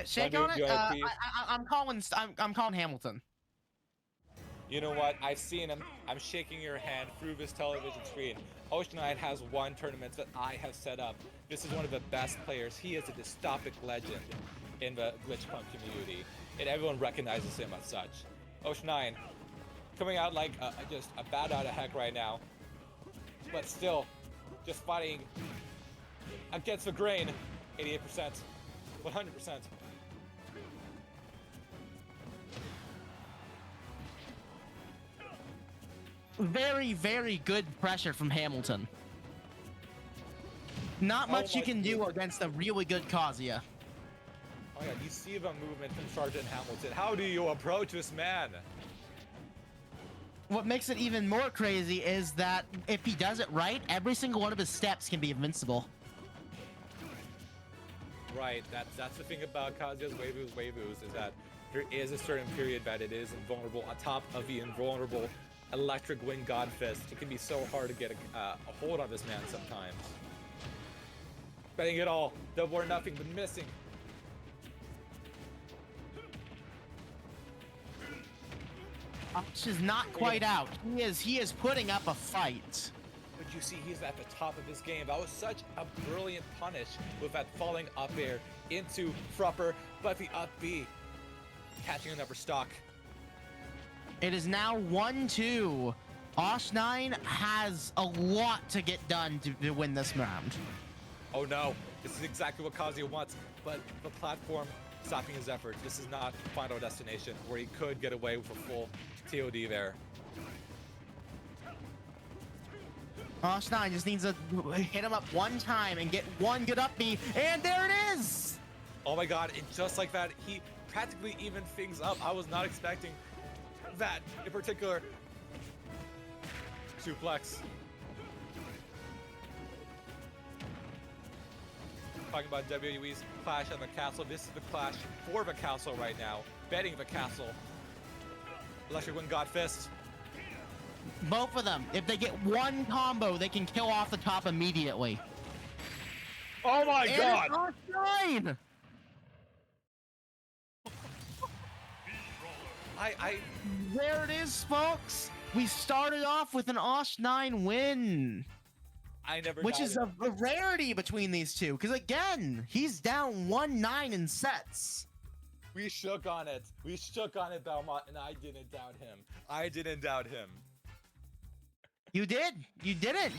Shake Do on it. you wanna tease? I'm calling. I'm calling Hamilton. You know what? I've seen him. I'm shaking your hand through this television screen. Osh9 has won tournaments that I have set up. This is one of the best players. He is a dystopic legend in the glitch punk community, and everyone recognizes him as such. Osh9 coming out like just a bat out of heck right now, but still just fighting against the grain. 88%, 100%. Very, very good pressure from Hamilton. Not much you can do against a really good Kazuya. Oh yeah, you see the movement from Sergeant Hamilton. How do you approach this man? What makes it even more crazy is that if he does it right, every single one of his steps can be invincible. Right, that's the thing about Kazuya's waivus is that there is a certain period that it is invulnerable. On top of the invulnerable electric wind god fist, it can be so hard to get a hold on this man sometimes. Betting it all, double or nothing, but missing. Osh is not quite out. He is putting up a fight. But you see, he's at the top of his game. That was such a brilliant punish with that falling up air into Frupper, but the up B catching another stock. It is now 1-2. Osh9 has a lot to get done to win this round. Oh no, this is exactly what Kazuya wants, but the platform stopping his efforts. This is not Final Destination where he could get away with a full TOD there. Osh9 just needs to hit him up one time and get one good up B, and there it is! Oh my god, and just like that, he practically evened things up. I was not expecting that in particular. Suplex. Talking about WWE's clash at the castle. This is the clash for the castle right now. Betting the castle. Electric Wind God Fist. Both of them. If they get one combo, they can kill off the top immediately. Oh my god! Osh9! There it is, folks. We started off with an Osh9 win. Which is a rarity between these two, because again, he's down 1-9 in sets. We shook on it. We shook on it, Belmont, and I didn't doubt him. I didn't doubt him. You did. You did it.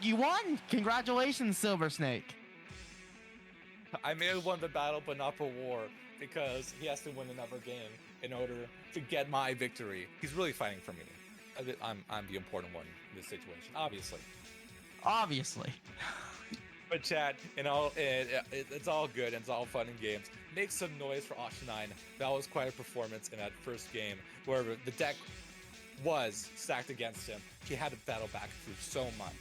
You won. Congratulations, Silver Snake. I may have won the battle, but not for war, because he has to win another game in order to get my victory. He's really fighting for me. I'm the important one in this situation, obviously. Obviously. But chat, it's all good and it's all fun and games. Make some noise for Osh9. That was quite a performance in that first game where the deck was stacked against him. He had to battle back through so much.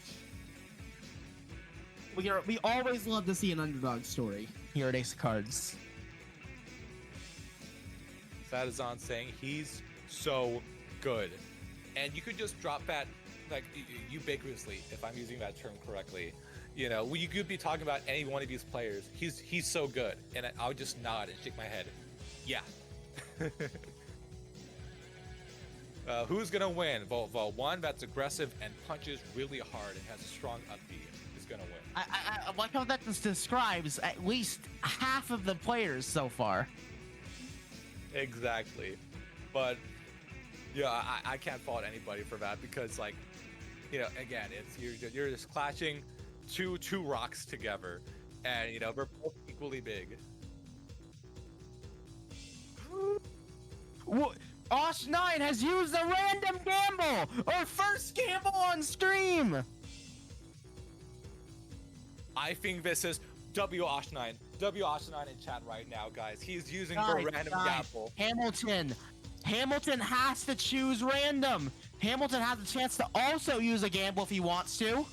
We always love to see an underdog story here at Ace of Cards. Sadazan saying he's so good. And you could just drop that like ubiquitously, if I'm using that term correctly. You know, you could be talking about any one of these players. He's so good, and I would just nod and shake my head. Yeah. Who's gonna win? The one that's aggressive and punches really hard and has a strong up B is gonna win. I like how that describes at least half of the players so far. Exactly, but yeah, I can't fault anybody for that because, like, you know, again, it's you're just clashing two rocks together, and you know they're both equally big. Osh9 has used a random gamble! Our first gamble on stream! I think this is Osh9 in chat right now, guys. He's using the random gamble. Hamilton has to choose random. Hamilton has a chance to also use a gamble if he wants to.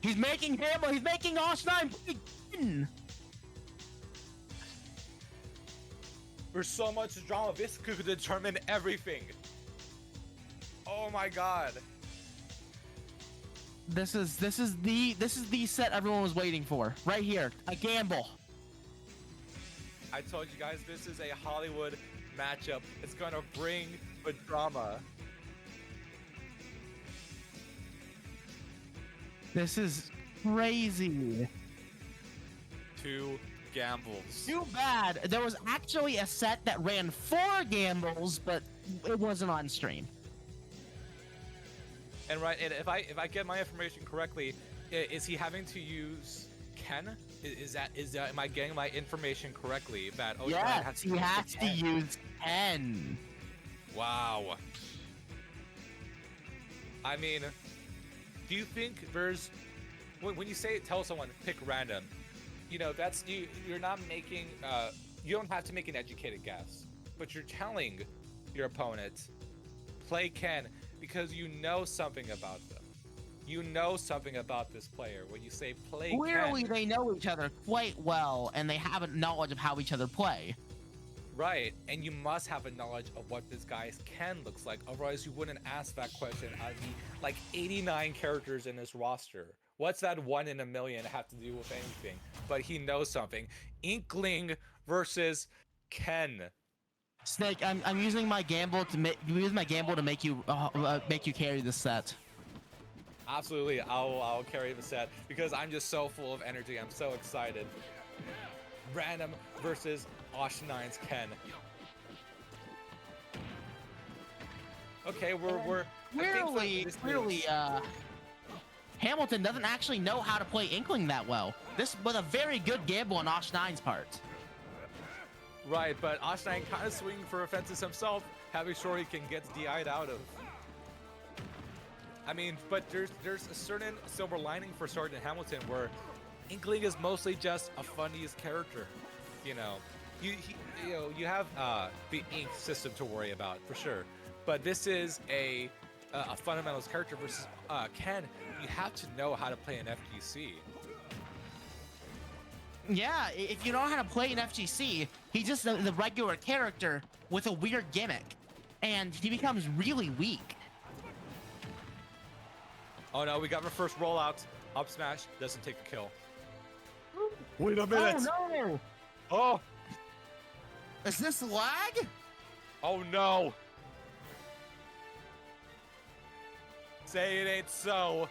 He's making gamble. He's making Osh9 win. There's so much drama. This could determine everything. Oh my god. This is the set everyone was waiting for. Right here. A gamble. I told you guys this is a Hollywood matchup. It's gonna bring the drama. This is crazy. 2 gambles. Too bad. There was actually a set that ran 4 gambles, but it wasn't on stream. And right, and if I get my information correctly, is he having to use Ken? Is that am I getting my information correctly? That Osh9 Yes, he has to use Ken. Wow. I mean, do you think there's when you say tell someone pick random, you know that's you're not making you don't have to make an educated guess, but you're telling your opponent play Ken because you know something about them. You know something about this player when you say play Clearly, Ken. they know each other quite well, and they have a knowledge of how each other play. Right, and you must have a knowledge of what this guy's Ken looks like. Otherwise, you wouldn't ask that question out of the like 89 characters in this roster. What's that 1 in a million have to do with anything? But he knows something. Inkling versus Ken. Snake, I'm using my gamble to make make you carry this set. Absolutely, I'll carry the set because I'm just so full of energy. I'm so excited. Random versus Osh9's Ken. Okay, we're clearly Hamilton doesn't actually know how to play Inkling that well. This was a very good gamble on Osh9's part. right, but Osh9 kind of swinging for offenses himself, having sure he can get DI'd out of. I mean, but there's a certain silver lining for Sergeant Hamilton where Inkling is mostly just a funniest character. You know, you have the ink system to worry about for sure, but this is a fundamentals character versus Ken. You have to know how to play an FGC. Yeah, if you know how to play an FGC, he's just the regular character with a weird gimmick, and he becomes really weak. Oh no, we got our first rollout. Up smash doesn't take the kill. Wait a minute. Oh no! Oh. Is this lag? Oh no. Say it ain't so.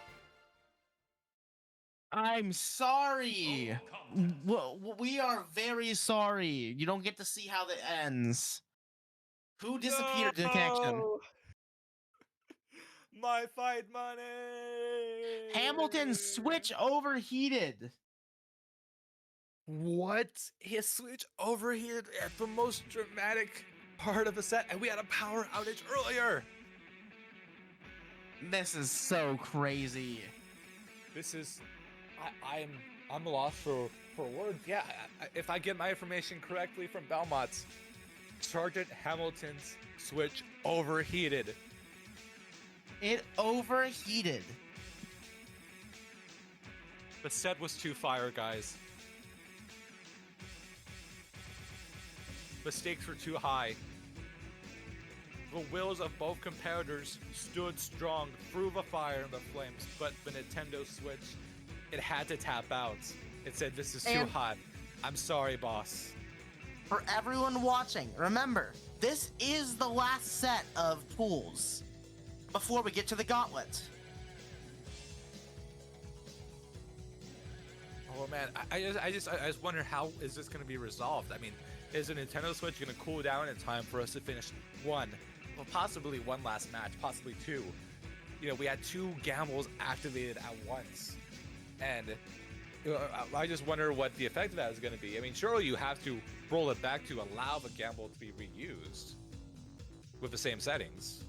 I'm sorry. We are very sorry. You don't get to see how that ends. Who disappeared in the connection? My fight money. Hamilton's switch overheated. What? His switch overheated at the most dramatic part of the set, and we had a power outage earlier. This is so crazy. This is, I'm lost for words. Yeah, if I get my information correctly from Belmont's, Sergeant Hamilton's switch overheated. It overheated. The set was too fire, guys. The stakes were too high. The wills of both competitors stood strong through the fire and the flames, but the Nintendo Switch, it had to tap out. It said, this is too hot. I'm sorry, boss. For everyone watching, remember, this is the last set of tools before we get to the gauntlet. Oh man, I just wonder how is this going to be resolved. I mean, is the Nintendo Switch going to cool down in time for us to finish one, well, possibly one last match, possibly two? You know, we had 2 gambles activated at once, and I just wonder what the effect of that is going to be. I mean, surely you have to roll it back to allow the gamble to be reused with the same settings.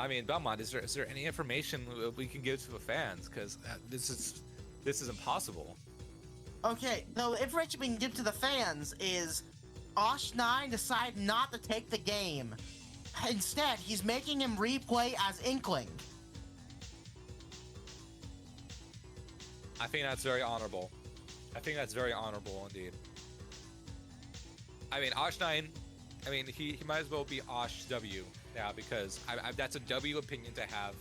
I mean, Belmont, is there any information we can give to the fans? Because this is impossible. Okay, the information we can give to the fans is Osh9 decided not to take the game. Instead, he's making him replay as Inkling. I think that's very honorable. I think that's very honorable indeed. I mean, Osh9, I mean, he might as well be Osh W now, because that's a W opinion to have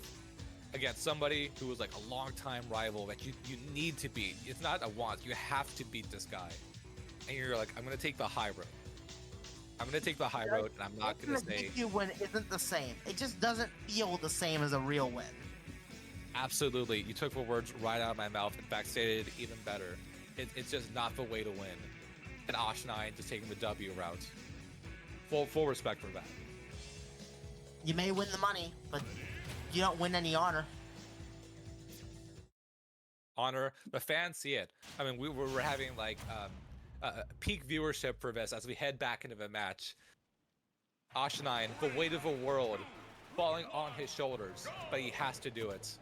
against somebody who was like a long-time rival that you need to beat. It's not a want, you have to beat this guy. And you're like, I'm gonna take the high road. I'm gonna take the high road, and I'm not gonna say. You win isn't the same. It just doesn't feel the same as a real win. Absolutely, you took the words right out of my mouth. In fact, stated it even better. It's just not the way to win. And Osh9 just taking the W route. Full respect for that. You may win the money, but you don't win any honor. Honor, the fans see it. I mean, we're having like peak viewership for this as we head back into the match. Osh9, the weight of the world falling on his shoulders, but he has to do it.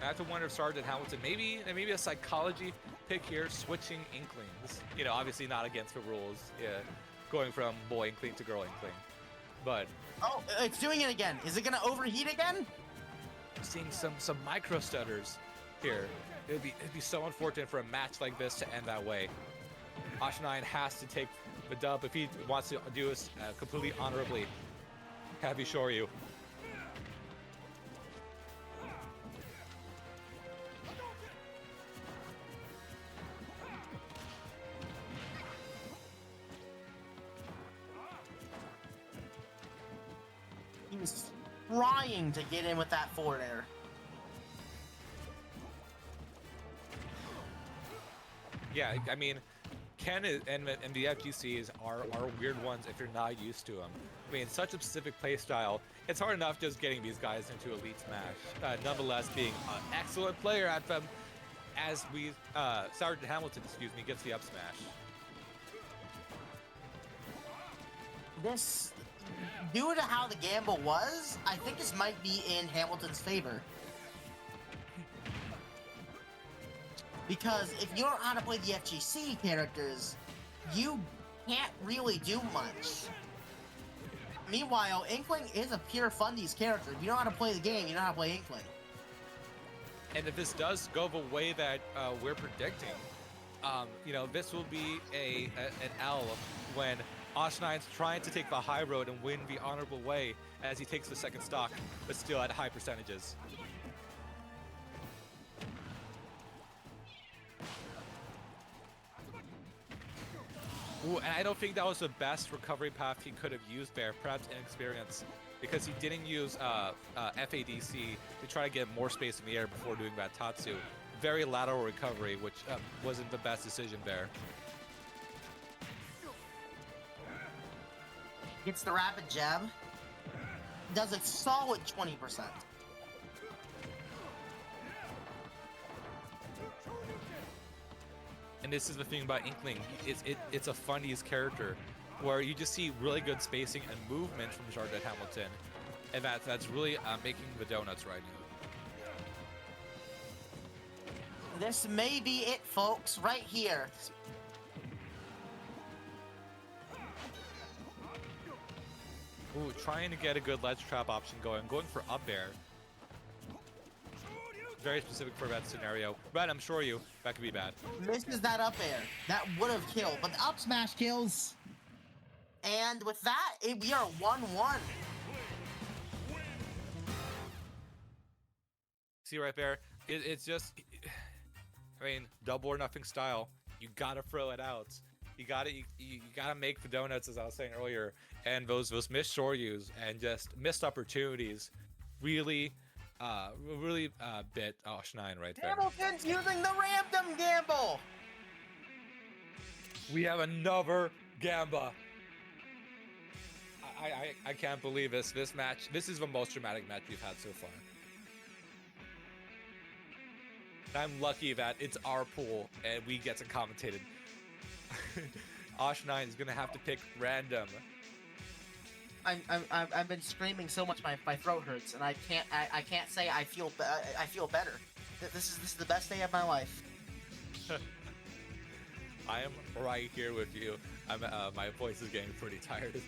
I have to wonder if Sergeant Hamilton, maybe a psychology pick here, switching Inklings. You know, obviously not against the rules. Yeah, going from boy Inkling to girl Inkling. But oh, it's doing it again. Is it gonna overheat again? I'm seeing some micro stutters here. It'd be so unfortunate for a match like this to end that way. Osh9 has to take the dub if he wants to do this completely honorably. Have you sure you? He's trying to get in with that forward air. Yeah, I mean, Ken and the FGCs are weird ones if you're not used to them. I mean, such a specific play style, it's hard enough just getting these guys into Elite Smash. Nonetheless, being an excellent player at them, as Sergeant Hamilton, gets the up smash. This, due to how the gamble was, I think this might be in Hamilton's favor. Because if you don't know how to play the FGC characters, you can't really do much. Meanwhile, Inkling is a pure fundies character. If you know how to play the game, you know how to play Inkling. And if this does go the way that we're predicting, you know, this will be an L when Osh9's trying to take the high road and win the honorable way as he takes the second stock, but still at high percentages. Ooh, and I don't think that was the best recovery path he could have used there, perhaps inexperience, because he didn't use FADC to try to get more space in the air before doing that Tatsu. Very lateral recovery, which wasn't the best decision there. Gets the rapid jab. Does a solid 20%. And this is the thing about Inkling, it's a funnies character where you just see really good spacing and movement from Sergeant Hamilton, and that's really making the donuts right now. This may be it, folks, right here. Ooh, trying to get a good ledge trap option going for up air. Very specific for that scenario. But I'm sure that could be bad. Misses that up air. That would have killed, but the up smash kills. And with that, we are 1-1. See right there? It's just, I mean, double or nothing style. You gotta throw it out. You gotta make the donuts, as I was saying earlier. And those missed shoryus and just missed opportunities really bit Osh9 right there. Hamilton's using the random gamble. We have another Gamba. I can't believe this match. This is the most dramatic match we've had so far. And I'm lucky that it's our pool and we get to commentate it. Osh9 is gonna have to pick random. I've been screaming so much my throat hurts, and I can't say I feel better. This is the best day of my life. I am right here with you. My voice is getting pretty tired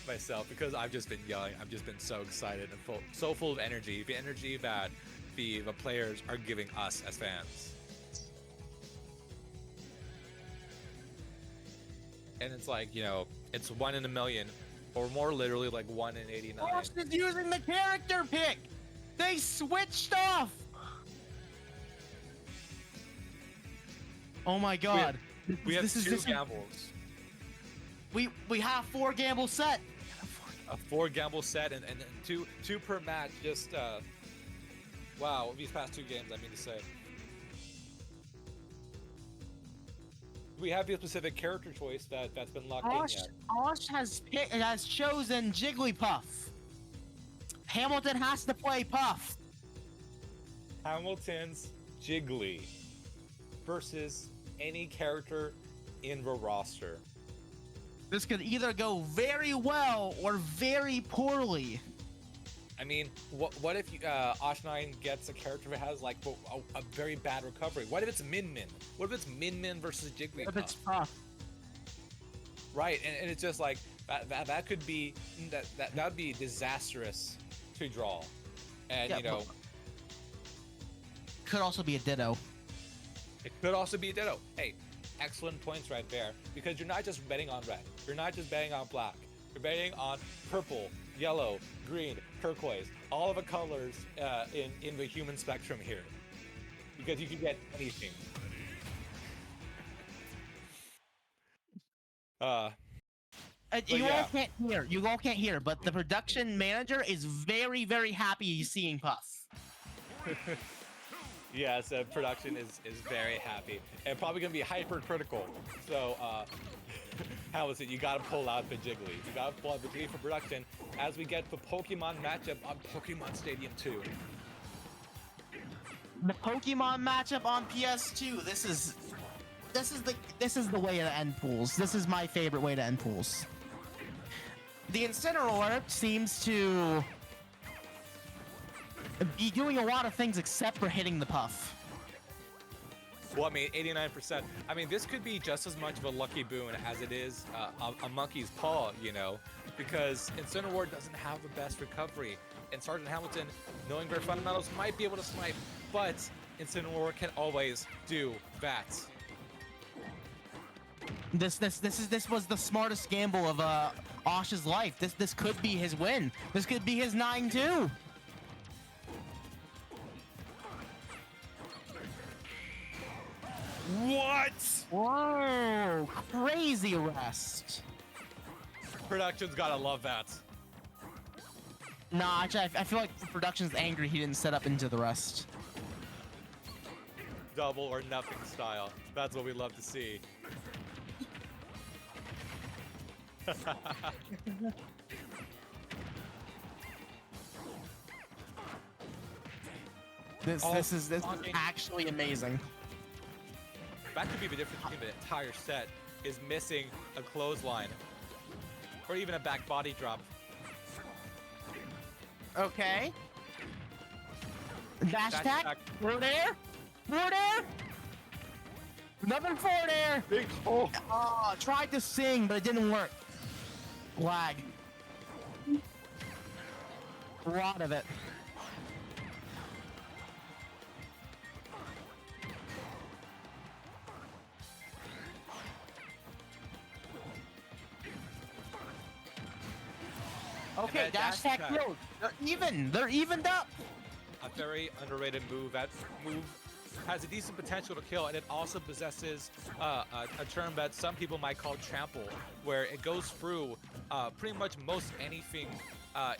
myself because I've just been yelling. I've just been so excited and so full of energy. The energy that the players are giving us as fans. And it's like, you know, it's 1 in a million or more literally like 1 in 89. Osh is using the character pick. They switched off. Oh my god. We have two gambles. We have 4 gamble set. A 4 gamble set and two per match. Just wow, these past 2 games, I mean to say. We have the specific character choice that's been locked in yet. Osh has chosen Jigglypuff. Hamilton has to play Puff. Hamilton's Jiggly versus any character in the roster. This could either go very well or very poorly. I mean, what if Osh9 gets a character that has like a very bad recovery? What if it's Min Min? What if it's Min Min versus Jigglypuff? What if it's Puff? Right, and it's just like that could be that would be disastrous to draw, and yeah, you know, could also be a Ditto. It could also be a Ditto. Hey, excellent points right there, because you're not just betting on red, you're not just betting on black, you're betting on purple, yellow, green, turquoise, all of the colors in the human spectrum here, because you can get anything. You all can't hear, but the production manager is very, very happy seeing Puff. Yes, production is very happy and probably gonna be hypercritical. So, Hamilton, you gotta pull out the Jiggly. You gotta pull out the Jiggly for production as we get the Pokemon matchup on Pokemon Stadium 2. The Pokemon matchup on PS2. This is the way to end pools. This is my favorite way to end pools. The Incineroar seems to be doing a lot of things except for hitting the Puff. Well, I mean, 89%. I mean, this could be just as much of a lucky boon as it is a monkey's paw, you know, because Incineroar doesn't have the best recovery, and Sergeant Hamilton, knowing their fundamentals, might be able to snipe, but Incineroar can always do that. This was the smartest gamble of Osh's life. This could be his win. This could be his 9-2. What? Whoa! Crazy rest. Production's gotta love that. Nah, actually, I feel like Production's angry he didn't set up into the rest. Double or nothing style. That's what we love to see. This is actually amazing. That could be the difference between the entire set is missing a clothesline or even a back body drop. Okay. Dash attack. Forward air. Forward air. Nothing forward air. Big hole. Oh, tried to sing, but it didn't work. Lag. A lot of it. Okay, dash attack killed. They're evened up. A very underrated move. That move has a decent potential to kill, and it also possesses a term that some people might call trample, where it goes through pretty much most anything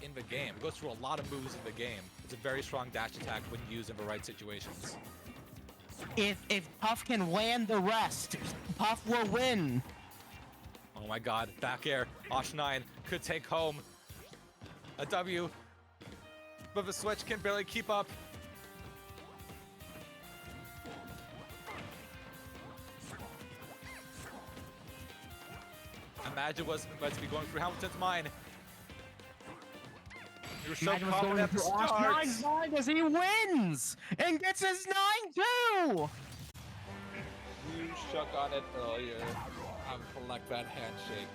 in the game. It goes through a lot of moves in the game. It's a very strong dash attack when used in the right situations. If Puff can land the rest, Puff will win. Oh my god, back air. Osh9 could take home a W, but the switch can barely keep up. Imagine what's about to be going through Hamilton's mind. You're so confident at the start. Osh9's mind as he wins and gets his 9-2. You shook on it earlier. Collect that handshake.